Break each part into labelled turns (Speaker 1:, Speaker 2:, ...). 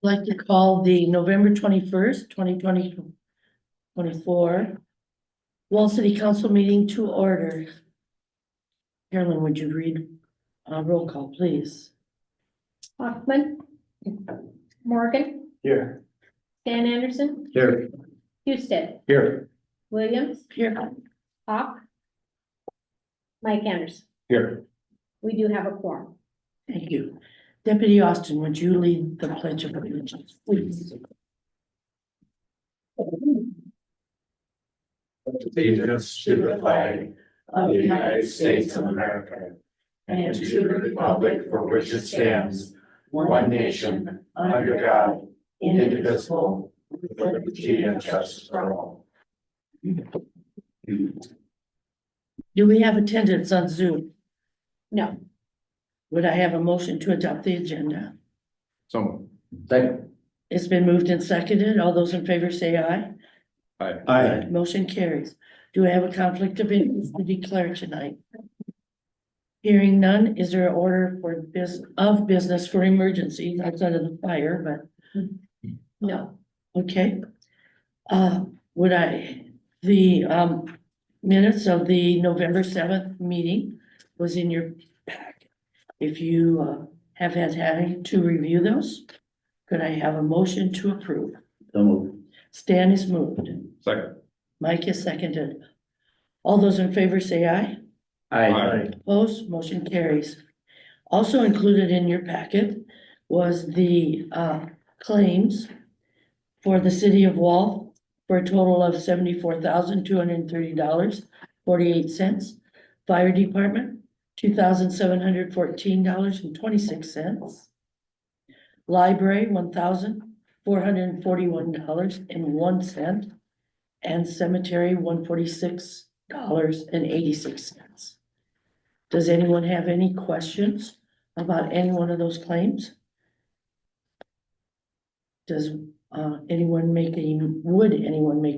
Speaker 1: Like to call the November 21st, 2024 Wall City Council meeting to order. Carolyn, would you read roll call, please?
Speaker 2: Hoffman. Morgan.
Speaker 3: Here.
Speaker 2: Stan Anderson.
Speaker 3: Here.
Speaker 2: Houston.
Speaker 3: Here.
Speaker 2: Williams.
Speaker 1: Here.
Speaker 2: Hawk. Mike Anderson.
Speaker 3: Here.
Speaker 2: We do have a quorum.
Speaker 1: Thank you. Deputy Austin, would you lead the pledge of allegiance, please?
Speaker 3: Allegiance to the flag of the United States of America and to the republic for which it stands, one nation, under God, indivisible, with liberty and justice for all.
Speaker 1: Do we have attendance on Zoom?
Speaker 2: No.
Speaker 1: Would I have a motion to adopt the agenda?
Speaker 3: So. Second.
Speaker 1: It's been moved and seconded. All those in favor say aye.
Speaker 3: Aye.
Speaker 1: Motion carries. Do I have a conflict of interest to declare tonight? Hearing none, is there an order for business for emergencies outside of the fire,
Speaker 2: No.
Speaker 1: but, okay. The minutes of the November 7th meeting was in your packet. If you have had time to review those, could I have a motion to approve?
Speaker 3: So moved.
Speaker 1: Stan is moved.
Speaker 3: Second.
Speaker 1: Mike is seconded. All those in favor say aye.
Speaker 3: Aye.
Speaker 1: Opposed, motion carries. Also included in your packet was the claims for the city of Wall for a total of $74,230.48. Fire department, $2,714.26. Library, $1,441.01. And cemetery, $146.86. Does anyone have any questions about any one of those claims? Does would anyone make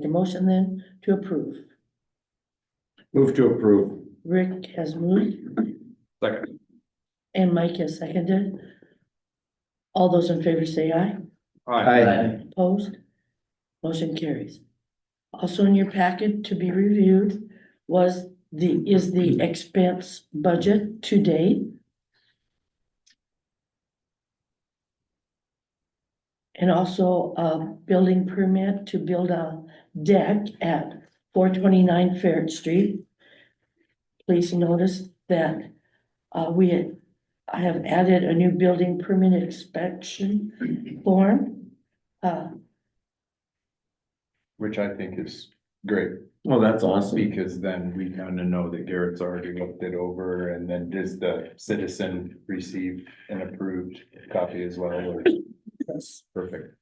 Speaker 1: a motion then to approve?
Speaker 3: Move to approve.
Speaker 1: Rick has moved
Speaker 3: Second.
Speaker 1: and Mike has seconded. All those in favor say aye.
Speaker 3: Aye.
Speaker 1: Opposed? Motion carries. Also in your packet to be reviewed is the expense budget to date. And also a building permit to build a deck at 429 Ferret Street. Please notice that I have added a new building permit inspection form.
Speaker 4: Which I think is great,
Speaker 3: Well, that's awesome.
Speaker 4: because then we kind of know that Garrett's already looked it over, and then does the citizen receive an approved copy as well, or
Speaker 1: Yes.
Speaker 4: perfect?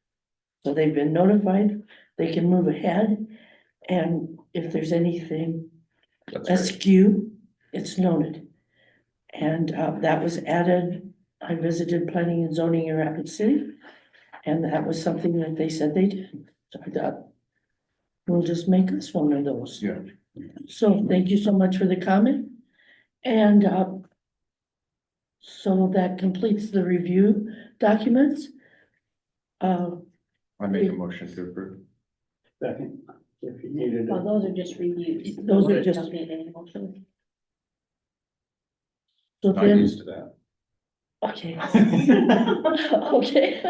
Speaker 1: So they've been notified, they can move ahead, and if there's anything
Speaker 4: That's great.
Speaker 1: askew, it's noted. And that was added, I visited planning and zoning in Rapid City, and that was something that they said they did. So I thought, we'll just make this one of those.
Speaker 4: Yeah.
Speaker 1: So thank you so much for the comment. And so that completes the review documents.
Speaker 4: I make a motion to approve.
Speaker 3: Second. If you needed
Speaker 2: Well, those are just reviews.
Speaker 1: Those are just-
Speaker 2: Don't need any motion.
Speaker 1: So
Speaker 4: Not
Speaker 1: then,
Speaker 4: used to that.
Speaker 1: okay. Okay.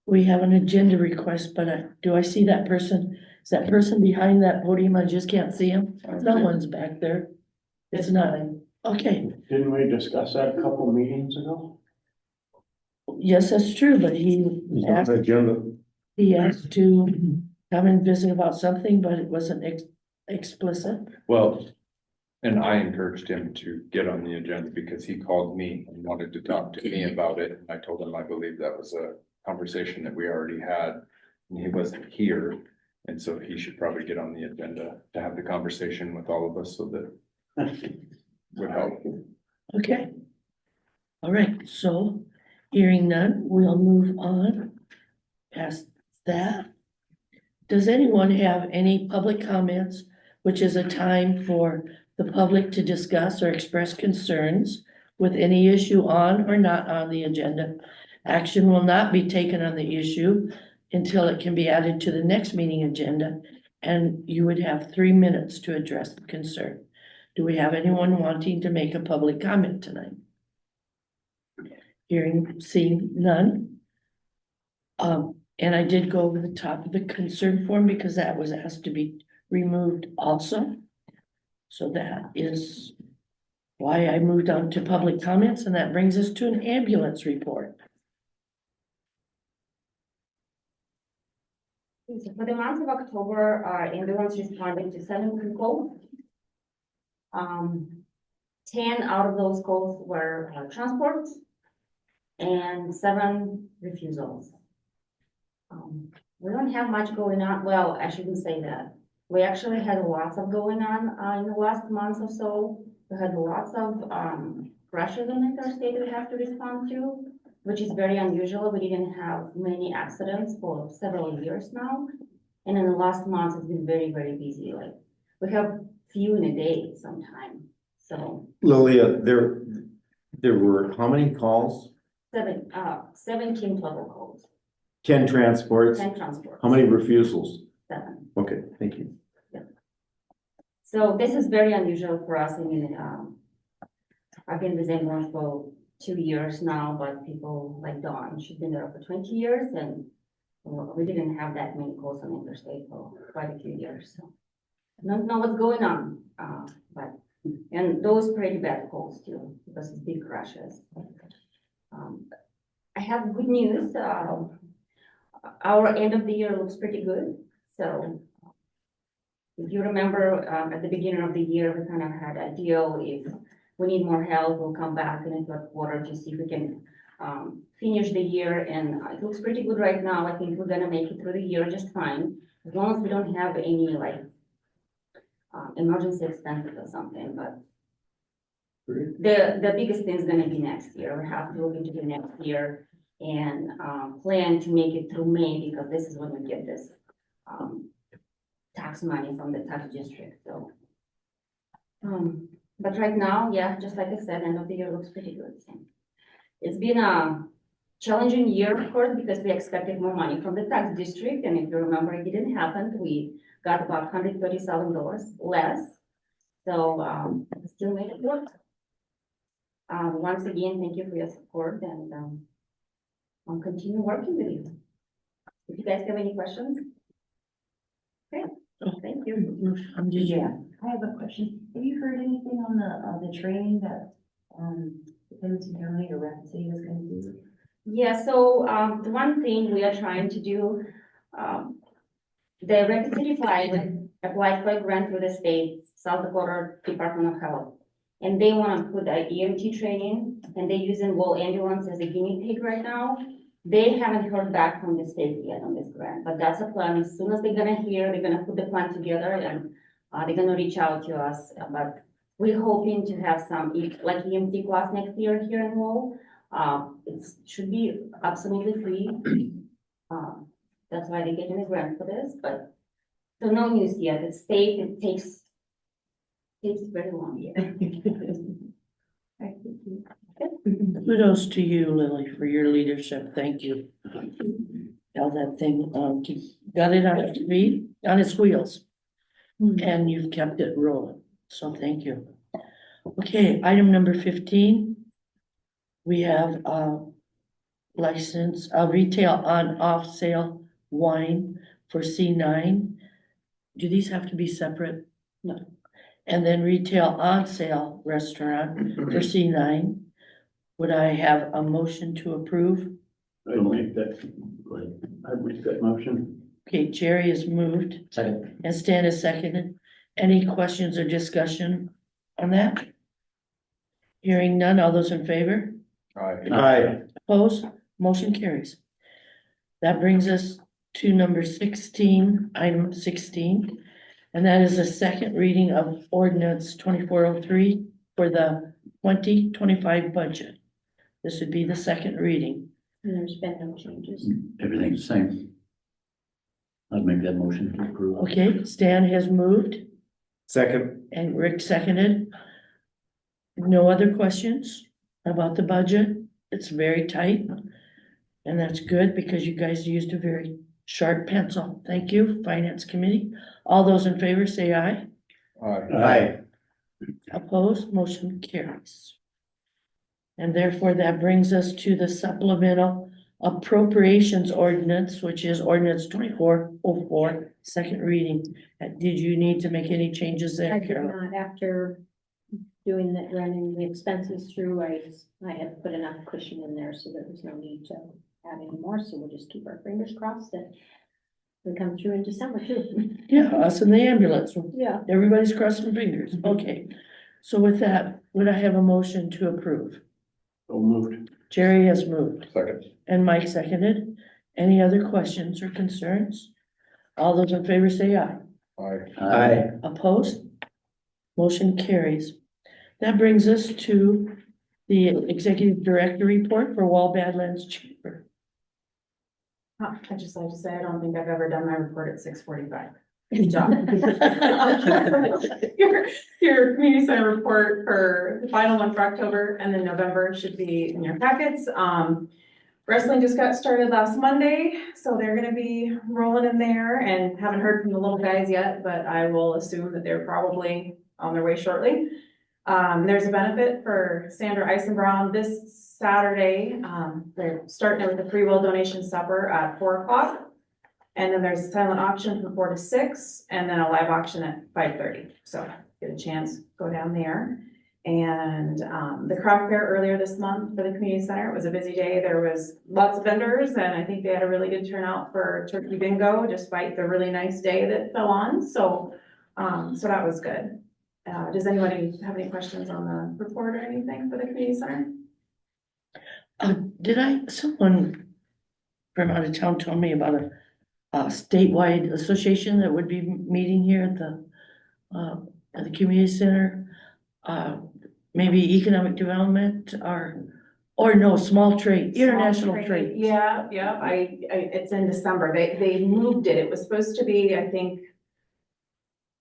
Speaker 1: We have an agenda request, but do I see that person? Is that person behind that podium? I just can't see him. Someone's back there. It's not. Okay,
Speaker 3: Didn't we discuss that a couple meetings ago?
Speaker 1: yes, that's true, but he asked to come and visit about something, but it wasn't explicit.
Speaker 4: Well, and I encouraged him to get on the agenda because he called me and wanted to talk to me about it. And I told him I believe that was a conversation that we already had, and he wasn't here. And so he should probably get on the agenda to have the conversation with all of us, so that would help.
Speaker 1: Okay. All right, so hearing none, we'll move on past that. Does anyone have any public comments, which is a time for the public to discuss or express concerns with any issue on or not on the agenda? Action will not be taken on the issue until it can be added to the next meeting agenda, and you would have 3 minutes to address the concern. Do we have anyone wanting to make a public comment tonight? Seeing none. And I did go over the top of the concern form because that was asked to be removed also. So that is why I moved on to public comments, and that brings us to an ambulance report.
Speaker 5: So for the month of October, our ambulance responded to 7 calls. 10 out of those calls were transports and 7 refusals. We don't have much going on. Well, I shouldn't say that. We actually had lots of going on in the last month or so. We had lots of crashes on interstate we have to respond to, which is very unusual. We didn't have many accidents for several years now. And in the last month, it's been very, very busy. Like we have few in a day sometime. So
Speaker 3: Lilia, there were how many calls?
Speaker 5: 17 total calls,
Speaker 3: 10 transports?
Speaker 5: 10 transports.
Speaker 3: How many refusals?
Speaker 5: 7.
Speaker 3: Okay, thank you.
Speaker 5: So this is very unusual for us. I mean, I've been with ambulance for 2 years now, but people like Dawn, she's been there for 20 years, and we didn't have that many calls on interstate for quite a few years. So I don't know what's going on, and those pretty bad calls too, because it's big crashes. I have good news. Our end of the year looks pretty good. So if you remember, at the beginning of the year, we kind of had a deal. If we need more help, we'll come back in the third quarter to see if we can finish the year. And it looks pretty good right now. I think we're gonna make it through the year just fine, as long as we don't have any like emergency expenses or something. But the biggest thing is gonna be next year. We have to look into the next year and plan to make it through May, because this is when we get this tax money from the tax district. So, but right now, yeah, just like I said, end of the year looks pretty good. So it's been a challenging year, of course, because we expected more money from the tax district, and if you remember, it didn't happen. We got about $137 less, so still made it work. Once again, thank you for your support, and I'll continue working with you. If you guys have any questions. Okay, thank you.
Speaker 1: Yeah.
Speaker 6: I have a question. Have you heard anything on the training that, Livingston County or Rapid City was gonna do?
Speaker 5: Yeah, so, the one thing we are trying to do, the Rapid City 5 applied for a grant through the state, South Dakota Department of Health. And they want to put a EMT training, and they're using Wall Ambulance as a guinea pig right now. They haven't heard back from the state yet on this grant, but that's a plan. As soon as they're gonna hear, they're gonna put the plan together, and they're gonna reach out to us. But we're hoping to have some like EMT class next year here in Wall. It should be absolutely free. That's why they're getting a grant for this, but so no news yet. It's state, it takes very long.
Speaker 1: Kudos to you, Lily, for your leadership. Thank you. How that thing, got it on its feet, on its wheels. And you've kept it rolling, so thank you. Okay, item number 15. We have license, retail on off sale wine for C9. Do these have to be separate? No. And then retail on sale restaurant for C9. Would I have a motion to approve?
Speaker 7: I'd make that motion.
Speaker 1: Okay, Jerry is moved
Speaker 7: Second.
Speaker 1: and Stan is seconded. Any questions or discussion on that? Hearing none, all those in favor?
Speaker 3: Aye.
Speaker 1: Opposed? Motion carries. That brings us to number 16, item 16. And that is the second reading of ordinance 2403 for the 2025 budget. This would be the second reading.
Speaker 2: And there's been no changes.
Speaker 7: Everything's the same. I'd make that motion to approve.
Speaker 1: Okay, Stan has moved
Speaker 3: Second.
Speaker 1: and Rick seconded. No other questions about the budget? It's very tight. And that's good because you guys used a very sharp pencil. Thank you, Finance Committee. All those in favor say aye.
Speaker 7: Aye.
Speaker 1: Opposed, motion carries. And therefore that brings us to the supplemental appropriations ordinance, which is ordinance 2404, second reading. Did you need to make any changes there,
Speaker 2: I did
Speaker 1: Carol?
Speaker 2: not, after doing that, running the expenses through, I had put enough cushion in there, so there was no need to add any more, so we'll just keep our fingers crossed that we come through in December too.
Speaker 1: Yeah, us in the ambulance.
Speaker 2: Yeah.
Speaker 1: Everybody's crossing fingers. Okay. So with that, would I have a motion to approve?
Speaker 7: So moved.
Speaker 1: Jerry has moved
Speaker 4: Second.
Speaker 1: and Mike seconded. Any other questions or concerns? All those in favor say aye.
Speaker 7: Aye.
Speaker 1: Opposed? Motion carries. That brings us to the executive director report for Wall Badlands Chamber.
Speaker 8: I'd just like to say, I don't think I've ever done my report at 6:45. Good job. Your community center report for the final one for October and then November should be in your packets. Wrestling just got started last Monday, so they're gonna be rolling in there and haven't heard from the little guys yet, but I will assume that they're probably on their way shortly. There's a benefit for Sandra Eisenbrown this Saturday. They're starting it with a free will donation supper at 4 o'clock. And then there's a silent auction from 4 to 6, and then a live auction at 5:30. So get a chance, go down there. And the craft fair earlier this month for the community center, it was a busy day. There was lots of vendors, and I think they had a really good turnout for turkey bingo, despite the really nice day that fell on. So that was good. Does anybody have any questions on the report or anything for the community center?
Speaker 1: Someone from out of town told me about a statewide association that would be meeting here at the community center. Maybe economic development or no, small trade, international trade.
Speaker 8: Yeah, it's in December. They moved it. It was supposed to be, I think,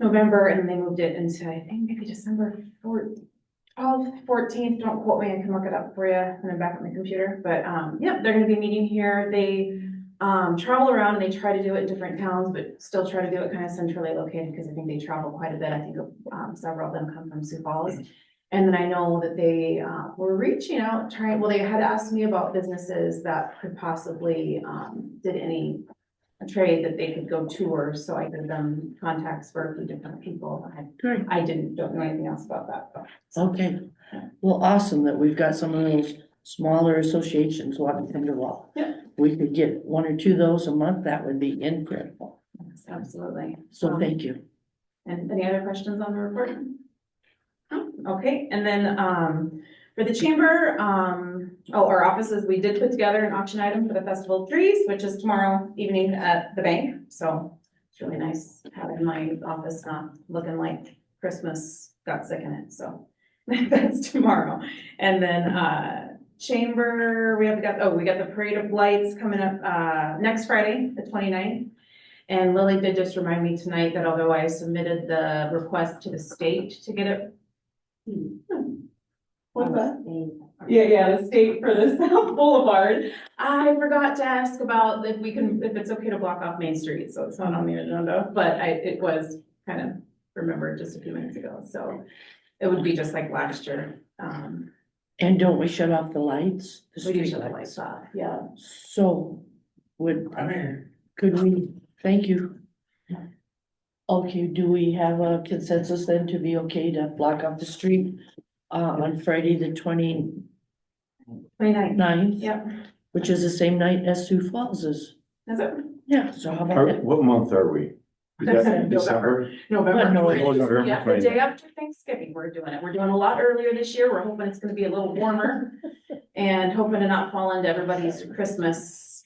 Speaker 8: November, and then they moved it into, I think, maybe December 12th, 14th. Don't quote me, I can look it up for you and I'm back on my computer. But yeah, they're gonna be meeting here. They travel around and they try to do it in different towns, but still try to do it kind of centrally located because I think they travel quite a bit. I think several of them come from Sioux Falls. And then I know that they were reaching out, they had asked me about businesses that could possibly did any trade that they could go tour, so I gave them contacts for a few different people.
Speaker 1: Great.
Speaker 8: I don't know anything else about that, though.
Speaker 1: Okay, well, awesome that we've got some of those smaller associations wanting to come to Wall.
Speaker 8: Yeah.
Speaker 1: We could get 1 or 2 of those a month, that would be incredible.
Speaker 8: Yes, absolutely.
Speaker 1: So thank you.
Speaker 8: And any other questions on the report? No? Okay, and then, for the chamber, our offices, we did put together an auction item for the Festival of Trees, which is tomorrow evening at the bank. So it's really nice having my office not looking like Christmas got sick in it, so that's tomorrow. And then, chamber, we got the Parade of Lights coming up, next Friday, the 29th. And Lily did just remind me tonight that although I submitted the request to the state to get it. What's that? Yeah, the state for the South Boulevard. I forgot to ask about if it's okay to block off Main Street, so it's not on the agenda, but it was kind of remembered just a few minutes ago, so it would be just like last year.
Speaker 1: And don't we shut off the lights?
Speaker 8: We do shut the lights off, yeah.
Speaker 1: So could we, thank you. Okay, do we have a consensus then to be okay to block off the street on Friday, the 29th?
Speaker 8: 29th, yep.
Speaker 1: Which is the same night as Sioux Falls is.
Speaker 8: That's it.
Speaker 1: Yeah, so how about that?
Speaker 3: What month are we? Is that
Speaker 8: November.
Speaker 3: December?
Speaker 8: November.
Speaker 1: No,
Speaker 3: Oh, November
Speaker 8: Yeah, the
Speaker 3: 29th.
Speaker 8: day after Thanksgiving, we're doing it. We're doing a lot earlier this year. We're hoping it's gonna be a little warmer and hoping to not fall into everybody's Christmas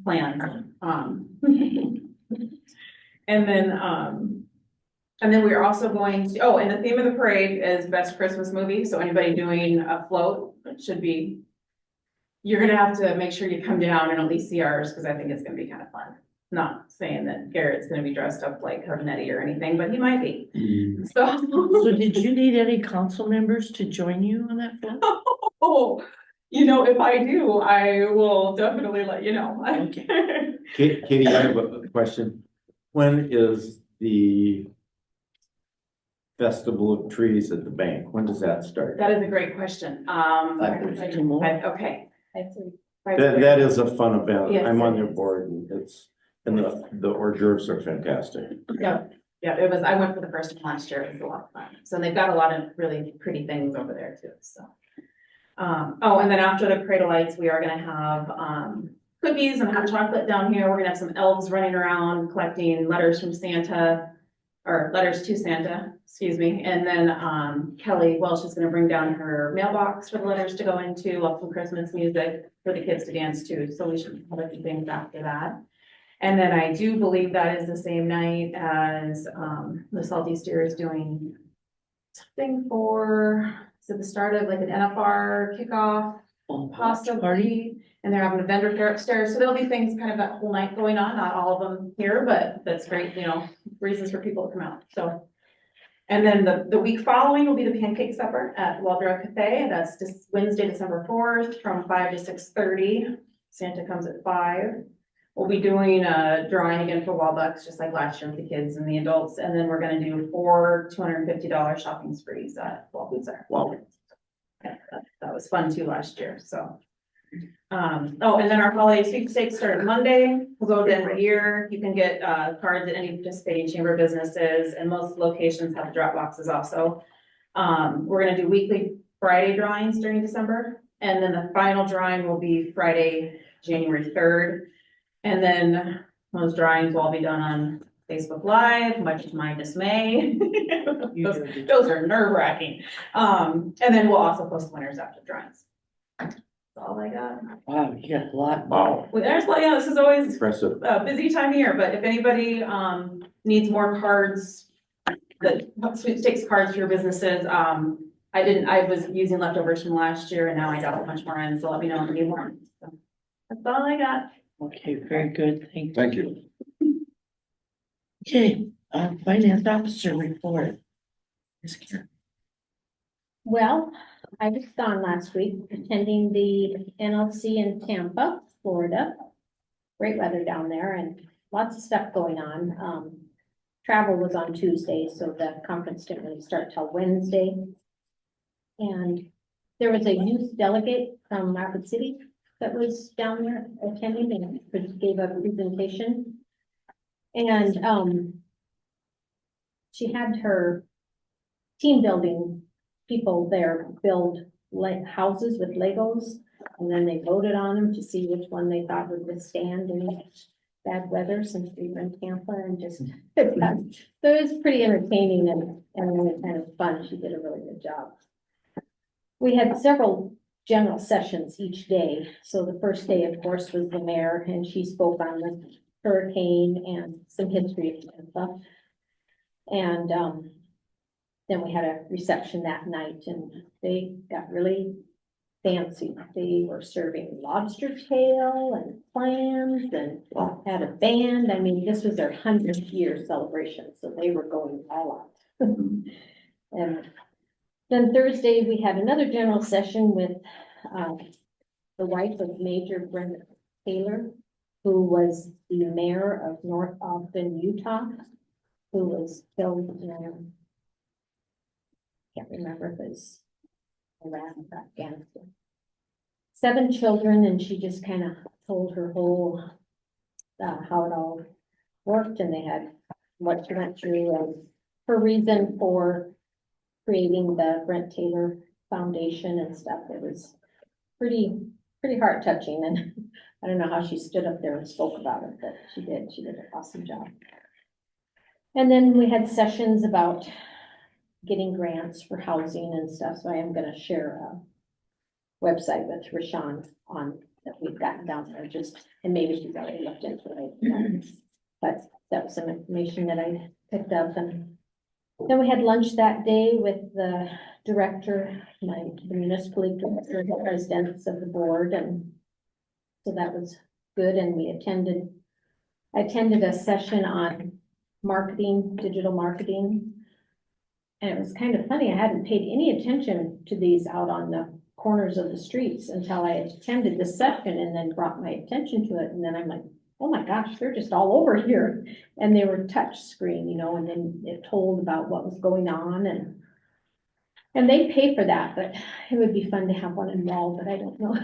Speaker 8: plans. And then we're also going to, and the theme of the parade is best Christmas movie. So anybody doing a float should be, you're gonna have to make sure you come down and at least see ours, because I think it's gonna be kind of fun. Not saying that Garrett's gonna be dressed up like Harnetti or anything, but he might be.
Speaker 1: So did you need any council members to join you on that float?
Speaker 8: Oh, You know, if I do, I will definitely let you know.
Speaker 1: Okay.
Speaker 3: Katie, I have a question. When is the Festival of Trees at the bank? When does that start?
Speaker 8: That is a great question.
Speaker 1: Tomorrow.
Speaker 8: Okay.
Speaker 3: That is a fun event.
Speaker 8: Yes,
Speaker 3: I'm on
Speaker 8: it
Speaker 3: their
Speaker 8: is.
Speaker 3: board and the hors d'oeuvres are fantastic.
Speaker 8: Yeah, it was, I went for the first one last year, it was a lot of fun, so they've got a lot of really pretty things over there too, so. Oh, and then after the Parade of Lights, we are gonna have, cookies and hot chocolate down here, we're gonna have some elves running around collecting letters from Santa, or letters to Santa, excuse me, and then, Kelly Welsh is gonna bring down her mailbox for the letters to go into, lots of Christmas music for the kids to dance to, so we should have a few things after that. And then I do believe that is the same night as, the Salty Steer is doing something for, is it the start of like an NFR kickoff
Speaker 1: Oh, party.
Speaker 8: possibly? And they're having a vendor fair upstairs, so there'll be things kind of that whole night going on, not all of them here, but that's great, you know, reasons for people to come out, so. And then the week following will be the pancake supper at Waldorf Cafe, that's just Wednesday, December 4th, from 5 to 6:30. Santa comes at 5. We'll be doing a drawing again for Wallbucks, just like last year with the kids and the adults, and then we're gonna do 4 $250 shopping sprees at Wall Foods.
Speaker 3: Wow.
Speaker 8: Yeah, that was fun too last year, so. Oh, and then our holiday sweepstakes start Monday, we'll go to every year, you can get, cards at any participating chamber businesses, and most locations have drop boxes also. We're gonna do weekly Friday drawings during December, and then the final drawing will be Friday, January 3rd. And then those drawings will all be done on Facebook Live, much to my dismay. Those are nerve wracking. And then we'll also post winners after drawings. That's all I got.
Speaker 1: Wow, you got a lot.
Speaker 3: Wow,
Speaker 8: Well, there's, well, yeah, this is always
Speaker 3: impressive.
Speaker 8: a busy time of year, but if anybody, needs more cards, that sweepstakes cards for your businesses, I was using leftovers from last year and now I got a bunch more in, so let me know if you need more. So, that's all I got.
Speaker 1: Okay, very good, thank you.
Speaker 4: Thank you.
Speaker 1: Okay, finance officer report. Ms. Karen.
Speaker 2: Well, I was gone last week attending the NLC in Tampa, Florida. Great weather down there and lots of stuff going on. Travel was on Tuesday, so the conference didn't really start till Wednesday. And there was a youth delegate from Rapid City that was down there attending and gave a presentation. And, she had her team building people there build like houses with Legos. And then they voted on them to see which one they thought would withstand any bad weather since we were in Tampa and just. So it was pretty entertaining and really kind of fun. She did a really good job. We had several general sessions each day. So the first day, of course, was the mayor and she spoke on the hurricane and some history of Tampa. And, then we had a reception that night and they got really fancy. They were serving lobster tail and clams and had a band. I mean, this was their 100th year celebration, so they were going all out. And then Thursday, we had another general session with the wife of Major Brenda Taylor, who was the mayor of North Ogden, Utah, who was killed in, can't remember if it was Iraq or Afghanistan. 7 children, and she just kind of told her whole, how it all worked, and they had what she went through and her reason for creating the Brent Taylor Foundation and stuff. It was pretty heart touching, and I don't know how she stood up there and spoke about it, but she did an awesome job. And then we had sessions about getting grants for housing and stuff, so I am gonna share a website with Rashawn on that we've gotten down there, just, and maybe she's already looked into it. But that was some information that I picked up. And then we had lunch that day with the director, the municipal league director, the presidents of the board, and so that was good. And I attended a session on marketing, digital marketing. And it was kind of funny, I hadn't paid any attention to these out on the corners of the streets until I attended the session and then brought my attention to it, and then I'm like, oh my gosh, they're just all over here. And they were touch screen, you know, and then it told about what was going on and they pay for that, but it would be fun to have one involved, but I don't know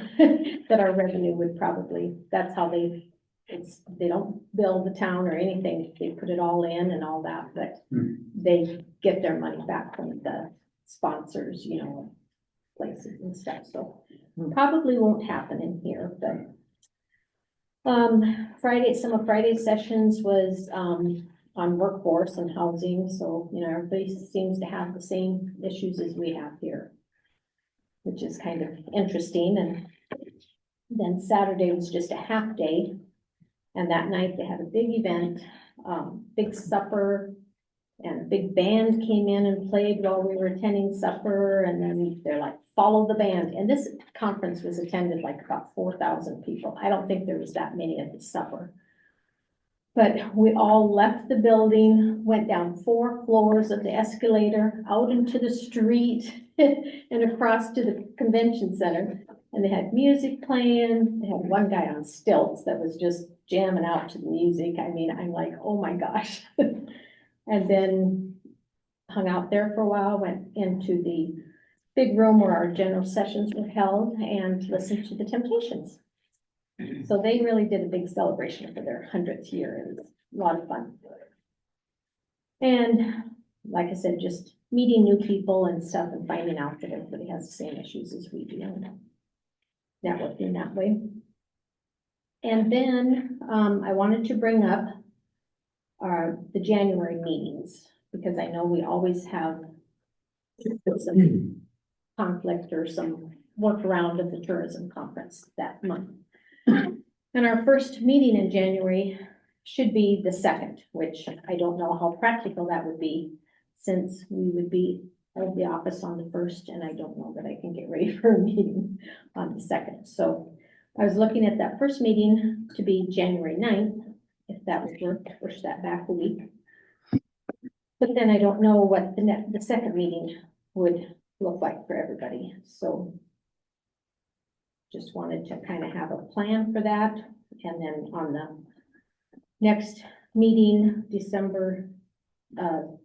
Speaker 2: that our revenue would probably, that's how they don't bill the town or anything, they put it all in and all that, but they get their money back from the sponsors, you know, places and stuff, so probably won't happen in here, but Friday, some of Friday's sessions was, on workforce and housing, so, you know, everybody seems to have the same issues as we have here, which is kind of interesting, and then Saturday was just a half day, and that night they had a big event, big supper, and a big band came in and played while we were attending supper, and then they're like, follow the band, and this conference was attended like about 4,000 people. I don't think there was that many at the supper. But we all left the building, went down 4 floors of the escalator, out into the street, and across to the convention center. And they had music playing, they had one guy on stilts that was just jamming out to the music. I mean, I'm like, oh my gosh. And then hung out there for a while, went into the big room where our general sessions were held and listened to the Temptations. So they really did a big celebration for their 100th year. It was a lot of fun. And like I said, just meeting new people and stuff and finding out that everybody has the same issues as we do and networking that way. And then I wanted to bring up the January meetings, because I know we always have some conflict or some workaround of the tourism conference that month. And our first meeting in January should be the 2nd, which I don't know how practical that would be, since we would be out of the office on the 1st, and I don't know that I can get ready for a meeting on the 2nd. So I was looking at that first meeting to be January 9th, if that would work, push that back a week. But then I don't know what the second meeting would look like for everybody, so just wanted to kind of have a plan for that. And then on the next meeting, December 5th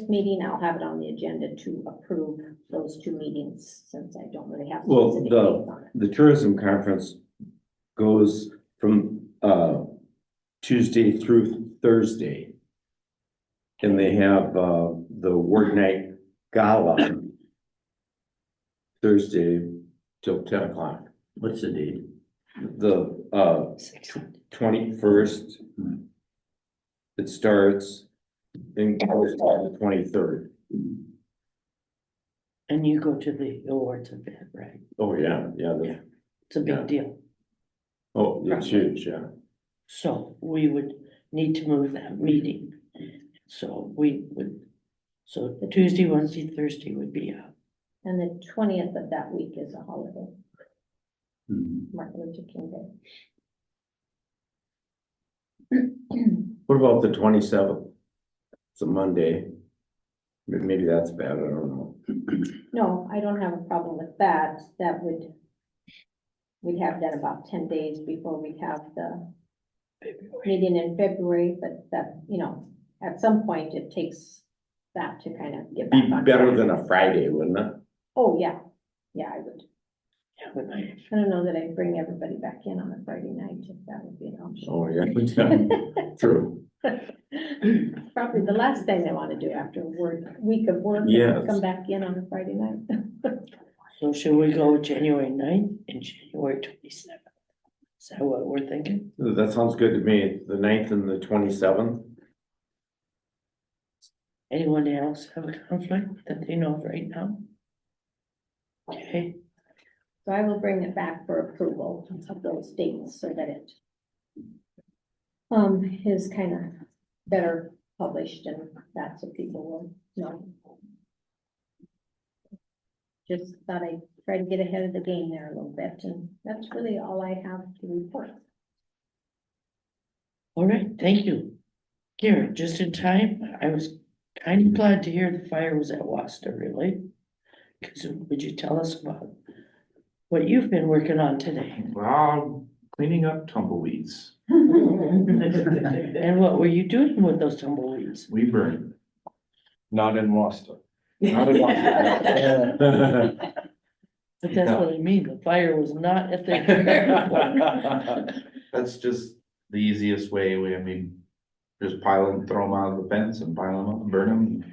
Speaker 2: meeting, I'll have it on the agenda to approve those 2 meetings, since I don't really have.
Speaker 3: Well,
Speaker 2: specific dates on it.
Speaker 3: the tourism conference goes from Tuesday through Thursday. And they have the Word Night Gala Thursday till 10 o'clock.
Speaker 7: What's the date?
Speaker 3: The 21st. It starts and goes to the 23rd.
Speaker 1: And you go to the awards event, right?
Speaker 3: Oh, yeah, yeah.
Speaker 1: It's a
Speaker 3: Yeah.
Speaker 1: big deal.
Speaker 3: Oh, it's huge, yeah.
Speaker 1: So we would need to move that meeting. So so Tuesday, Wednesday, Thursday would be out.
Speaker 2: And the 20th of that week is a holiday,
Speaker 7: Mhm.
Speaker 2: Martin Luther King Day.
Speaker 3: What about the 27th? It's a Monday. Maybe that's bad, I don't know.
Speaker 2: No, I don't have a problem with that. We'd have that about 10 days before we'd have the meeting in February, but that, you know, at some point it takes that to kind of get
Speaker 3: Be
Speaker 2: back on
Speaker 3: better
Speaker 2: track.
Speaker 3: than a Friday, wouldn't it?
Speaker 2: Oh, yeah, I would.
Speaker 1: Yeah, but
Speaker 2: I don't know that I'd bring everybody back in on a Friday night, if that would be an option.
Speaker 3: Oh, yeah. True.
Speaker 2: Probably the last thing they want to do after a week of work, is
Speaker 3: Yes.
Speaker 2: come back in on a Friday night.
Speaker 1: So should we go January 9th and January 27th? Is that what we're thinking?
Speaker 3: That sounds good to me. The 9th and the 27th.
Speaker 1: Anyone else have a conflict that they know of right now? Okay,
Speaker 2: So I will bring it back for approval of those dates so that it is kind of better published, and that's what people will know. Just thought I'd try to get ahead of the game there a little bit, and that's really all I have to report.
Speaker 1: all right, thank you. Garrett, just in time, I was Kind of glad to hear the fire was at Wasta, really. Cause would you tell us about what you've been working on today?
Speaker 3: Well, cleaning up tumbleweeds.
Speaker 1: And what were you doing with those tumbleweeds?
Speaker 3: We burn.
Speaker 4: Not in Wasta.
Speaker 3: Not in Washington.
Speaker 1: But that's what I mean, the fire was not at their.
Speaker 3: That's just the easiest way. I mean, just pile them, throw them out of the fence and pile them up and burn them.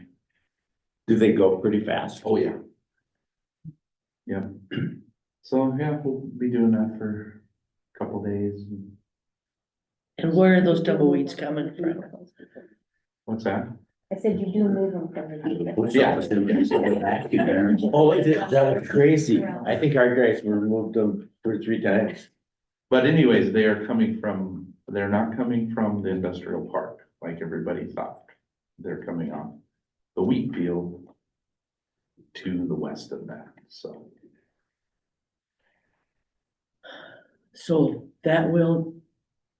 Speaker 7: Do they go pretty fast?
Speaker 3: Oh, yeah. Yeah. So, yeah, we'll be doing that for a couple days.
Speaker 1: And where are those tumbleweeds coming from?
Speaker 3: What's that?
Speaker 2: I said you do move them from the.
Speaker 3: Yeah.
Speaker 7: Oh, that was crazy. I think our guys removed them 2 or 3 times.
Speaker 3: But anyways, they're not coming from the industrial park like everybody thought. They're coming off the wheat field to the west of that, so.
Speaker 1: So that will,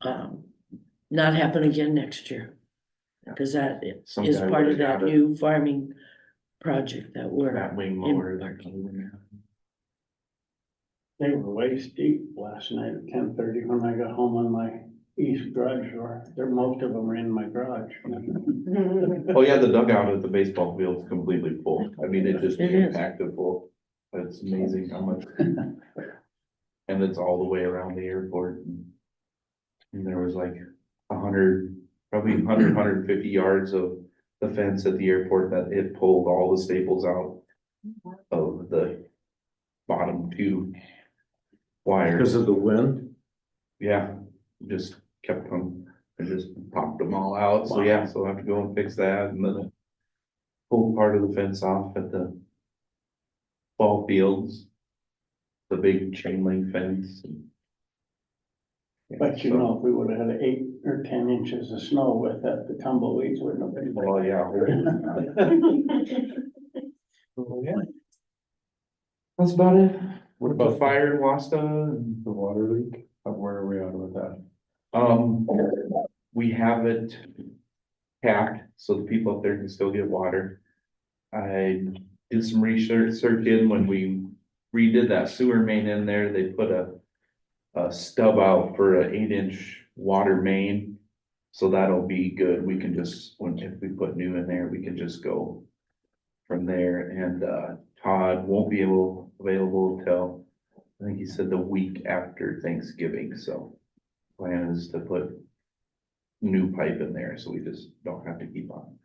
Speaker 1: not happen again next year. Cause that
Speaker 3: Some
Speaker 1: is
Speaker 3: guy
Speaker 1: part of
Speaker 3: would've
Speaker 1: that
Speaker 3: got it.
Speaker 1: new farming project that we're.
Speaker 3: That wing mower.
Speaker 9: They were way steep last night at 10:30 when I got home on my east garage door. Most of them were in my garage.
Speaker 3: Oh, yeah, the dugout at the baseball field's completely full. I mean, it just
Speaker 1: It is.
Speaker 3: impacted full. It's amazing how much. And it's all the way around the airport. And there was like 150 yards of the fence at the airport that it pulled all the staples out of the bottom 2 wires.
Speaker 7: Because of the wind?
Speaker 3: Yeah, just kept them, and just popped them all out, so yeah, so I'll have to go and fix that, and then pull part of the fence off at the ball fields. The big chain link fence.
Speaker 9: But you know, if we would have had 8 or 10 inches of snow with that, the tumbleweeds wouldn't have been.
Speaker 3: Well, yeah. That's about it.
Speaker 4: What
Speaker 3: The
Speaker 4: about
Speaker 3: fire in Wasta and
Speaker 4: the water leak? Where are we at with that?
Speaker 3: We have it capped, so the people up there can still get water. I did some research in when we redid that sewer main in there, they put a stub out for an 8-inch water main. So that'll be good. We can just, if we put new in there, we can just go from there. And, Todd won't be available till, I think he said the week after Thanksgiving, so. Plan is to put new pipe in there, so we just don't have to keep on.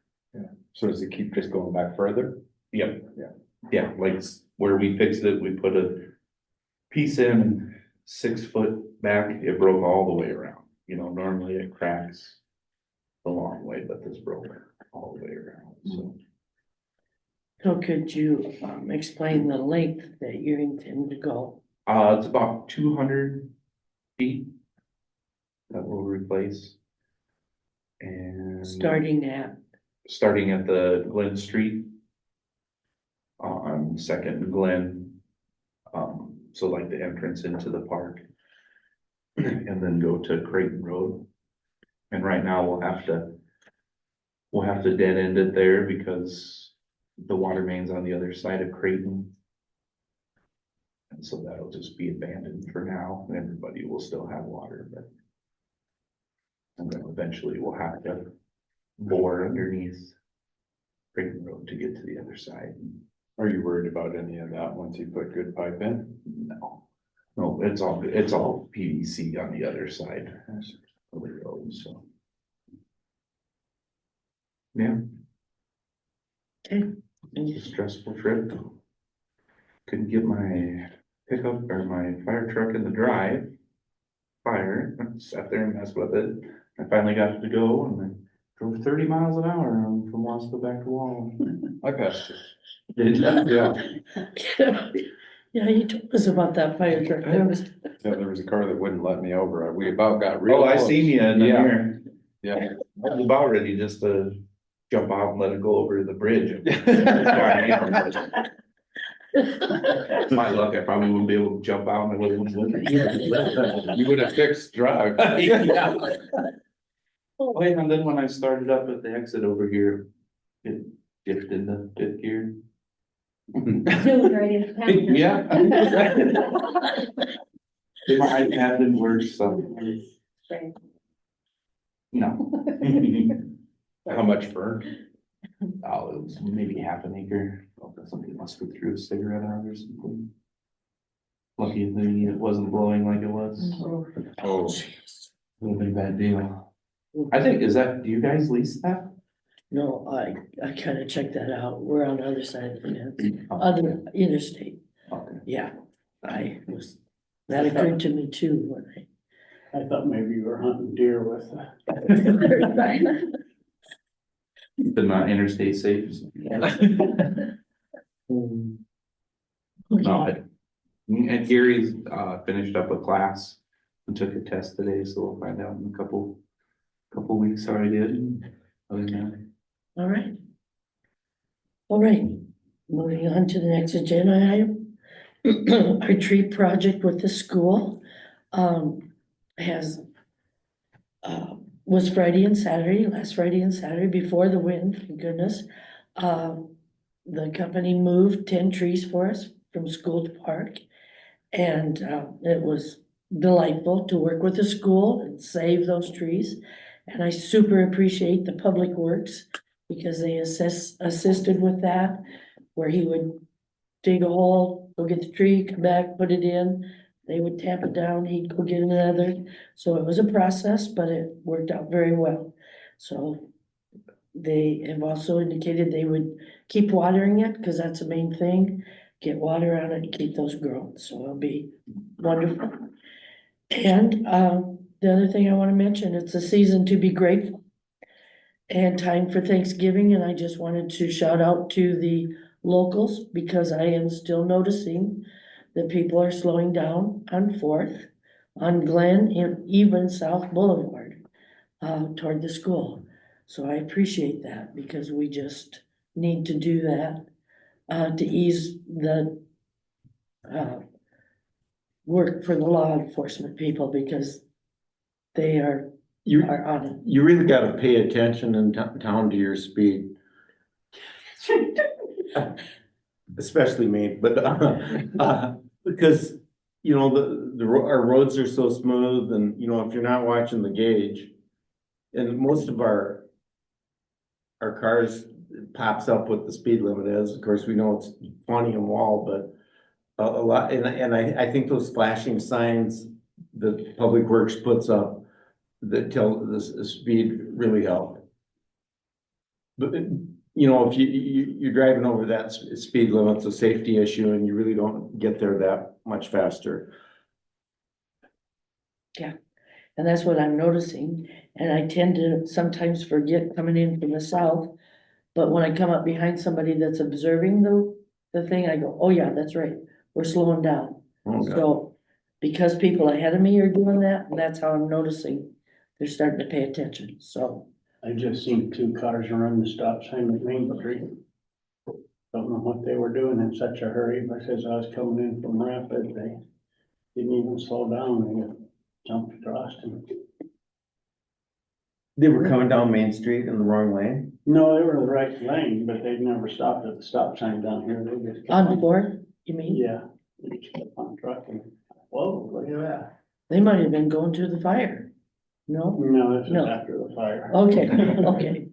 Speaker 4: So does it keep just going back further?
Speaker 3: Yep.
Speaker 4: Yeah.
Speaker 3: Yeah, like where we fixed it, we put a piece in and 6 foot back, it broke all the way around. You know, normally it cracks the long way, but this broke all the way around, so.
Speaker 1: So could you, explain the length that you intend to go?
Speaker 3: It's about 200 feet that we'll replace. And
Speaker 1: Starting at,
Speaker 3: starting at the Glen Street on Second and Glen. So like the entrance into the park. And then go to Creighton Road. And right now we'll have to dead end it there because the water main's on the other side of Creighton. And so that'll just be abandoned for now, and everybody will still have water, but. And then eventually we'll have to bore underneath Creighton Road to get to the other side.
Speaker 4: Are you worried about any of that once you put good pipe in?
Speaker 3: No, it's all PVC on the other side of the road, so. Yeah,
Speaker 1: okay,
Speaker 3: it's a stressful trip. Couldn't get my pickup or my fire truck in the drive. Fire, sat there and messed with it. I finally got it to go and then drove 30 miles an hour from Wasco back to Wall.
Speaker 4: I passed it.
Speaker 3: Did that?
Speaker 4: Yeah,
Speaker 1: yeah, you told us about that fire truck, that was,
Speaker 4: yeah, there was a car that wouldn't let me over. We about got real.
Speaker 3: Oh, I
Speaker 4: close.
Speaker 3: seen you in the
Speaker 4: Yeah.
Speaker 3: mirror.
Speaker 4: Yeah.
Speaker 3: I was about ready just to jump out and let it go over the bridge. My luck, I probably wouldn't be able to jump out and I wouldn't.
Speaker 4: You would have fixed drive.
Speaker 3: Oh, yeah, and then when I started up at the exit over here, Get dipped in the fifth gear.
Speaker 2: Zoom right into town.
Speaker 3: Yeah. It might have been worse, so.
Speaker 2: Right.
Speaker 3: No.
Speaker 4: How much burned?
Speaker 3: Oh, it was maybe half an acre. Somebody must have threw a cigarette out or something. Lucky thing it wasn't blowing like it was.
Speaker 4: Oh,
Speaker 3: Would have been a bad deal. I think, do you guys lease that?
Speaker 1: No, I kind of checked that out. We're on the other side of the fence, other interstate.
Speaker 3: Okay.
Speaker 1: Yeah, that occurred to me too when
Speaker 9: I thought maybe you were hunting deer with,
Speaker 1: I.
Speaker 3: The not interstate safe. No, and Gary's finished up a class and took a test today, so we'll find out in a couple weeks how I did. Other than
Speaker 1: All right. All right, moving on to the next agenda item. Our tree project with the school, has, was last Friday and Saturday before the wind, thank goodness. The company moved 10 trees for us from school to park. And, it was delightful to work with the school and save those trees. And I super appreciate the Public Works because they assisted with that, where he would dig a hole, go get the tree, come back, put it in. They would tamp it down, he'd go get another. So it was a process, but it worked out very well. So they have also indicated they would keep watering it, because that's the main thing. Get water on it and keep those growing, so it'll be wonderful. And, the other thing I wanna mention, it's a season to be grateful. And time for Thanksgiving, and I just wanted to shout out to the locals, because I am still noticing that people are slowing down on Fourth, on Glen, and even South Boulevard, toward the school. So I appreciate that, because we just need to do that, to ease the, work for the law enforcement people, because they are on it.
Speaker 7: You really gotta pay attention in town to your speed. Especially me, but, because, you know, our roads are so smooth and, you know, if you're not watching the gauge. And most of our cars pops up what the speed limit is. Of course, we know it's 20 and wall, but a lot, and I think those flashing signs that Public Works puts up that tell the speed really help. But, you know, if you're driving over that speed limit, it's a safety issue and you really don't get there that much faster.
Speaker 1: And that's what I'm noticing, and I tend to sometimes forget coming in from the south. But when I come up behind somebody that's observing the thing, I go, oh yeah, that's right, we're slowing down.
Speaker 7: Okay.
Speaker 1: So, because people ahead of me are doing that, and that's how I'm noticing, they're starting to pay attention, so.
Speaker 9: I just seen 2 cars run the stop sign at Main Street. Don't know what they were doing in such a hurry, but as I was coming in from Rapid, they didn't even slow down, they just jumped across and.
Speaker 7: They were coming down Main Street in the wrong lane?
Speaker 9: No, they were in the right lane, but they'd never stopped at the stop sign down here, they just. kept
Speaker 1: On Fourth, you mean?
Speaker 9: Yeah, they just kept on trucking. Whoa, look at that.
Speaker 1: They might have been going to the fire, no?
Speaker 9: No, this is
Speaker 1: No.
Speaker 9: after the fire.
Speaker 1: Okay, okay,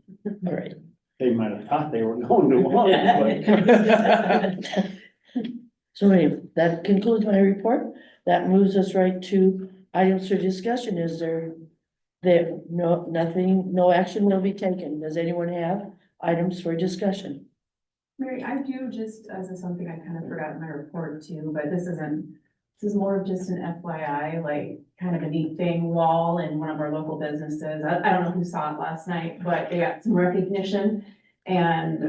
Speaker 1: all right.
Speaker 9: They might have thought they were going to one, but.
Speaker 1: So anyway, that concludes my report. That moves us right to items for discussion. Is there no action will be taken. Does anyone have items for discussion?
Speaker 8: Mary, I do, just as a something I kind of forgot in my report too, but this is more of just an FYI, like kind of a neat thing, wall in one of our local businesses. I don't know who saw it last night, but they got some recognition. And,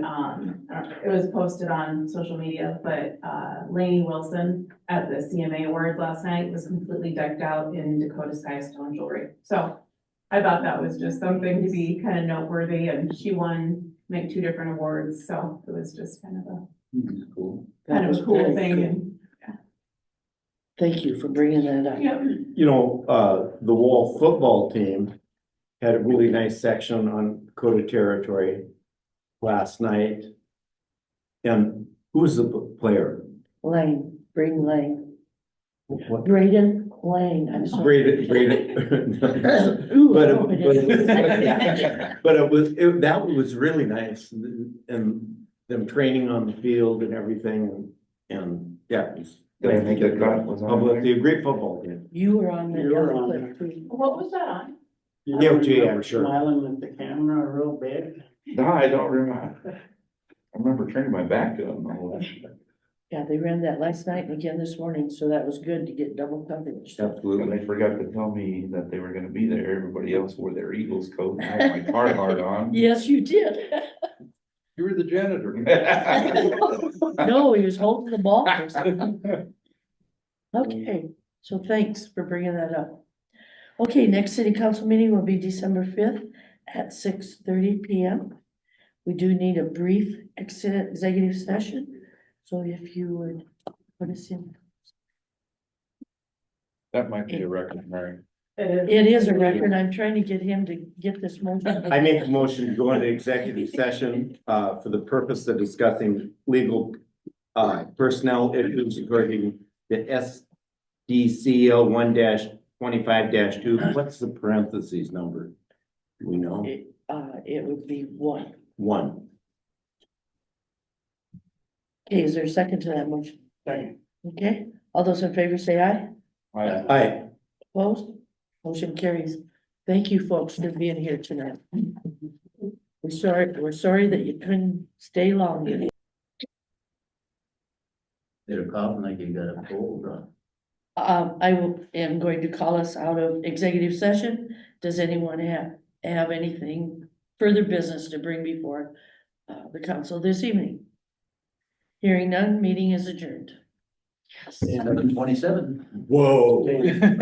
Speaker 8: it was posted on social media, but, Lainey Wilson at the CMA Awards last night was completely decked out in Dakota Sky stone jewelry. So I thought that was just something to be kind of noteworthy, and she won like 2 different awards, so it was just kind of a
Speaker 3: cool.
Speaker 8: kind of a cool thing. And
Speaker 1: Thank you for bringing that up.
Speaker 8: yeah,
Speaker 7: You know, the Wall football team had a really nice section on Dakota territory. last night. And who was the player?
Speaker 1: Lang, Braden Lang,
Speaker 7: What?
Speaker 1: Braden Lang, I'm sorry.
Speaker 7: Braden.
Speaker 1: Ooh,
Speaker 7: But
Speaker 1: I hope it is.
Speaker 7: But that was really nice, and them training on the field and everything, and yeah, it was.
Speaker 3: Did I make a cut? Was I on there?
Speaker 7: Publicly, a great football game.
Speaker 1: You were on the
Speaker 9: You were
Speaker 1: other
Speaker 9: on
Speaker 1: clip
Speaker 9: there.
Speaker 1: too.
Speaker 8: What was that on?
Speaker 9: You
Speaker 7: Yeah,
Speaker 9: don't
Speaker 7: Jay, I'm
Speaker 9: remember
Speaker 7: sure.
Speaker 9: Smiling at the camera real big.
Speaker 3: No, I don't remember. I remember turning my back to them.
Speaker 1: Yeah, they ran that last night and again this morning, so that was good to get double coverage.
Speaker 3: And
Speaker 7: Absolutely.
Speaker 3: they forgot to tell me that they were gonna be there. Everybody else wore their Eagles coat. I had my Carhartt on.
Speaker 1: Yes, you did.
Speaker 4: You were the janitor.
Speaker 1: No, he was holding the ball. or something. Okay, so thanks for bringing that up. Okay, next city council meeting will be December 5th at 6:30 PM. We do need a brief executive session, so if you would put us in.
Speaker 4: That might be a record, Mary.
Speaker 1: It is a record. I'm trying to get him to get this motion.
Speaker 7: I make a motion to go into executive session, for the purpose of discussing legal, personnel issues regarding the SDCL 1-25-2. What's the parentheses number? Do we know?
Speaker 1: It would be one.
Speaker 7: One.
Speaker 1: Okay, is there a second to that motion?
Speaker 9: Second.
Speaker 1: Okay, all those in favor say aye.
Speaker 7: Aye.
Speaker 1: Opposed? Motion carries. Thank you, folks, for being here tonight. We're sorry that you couldn't stay long.
Speaker 10: Did a cough like you got a cold, huh?
Speaker 1: Am going to call us out of executive session. Does anyone have anything further business to bring before the council this evening? Hearing none, meeting is adjourned.
Speaker 10: 7:27.
Speaker 7: Whoa.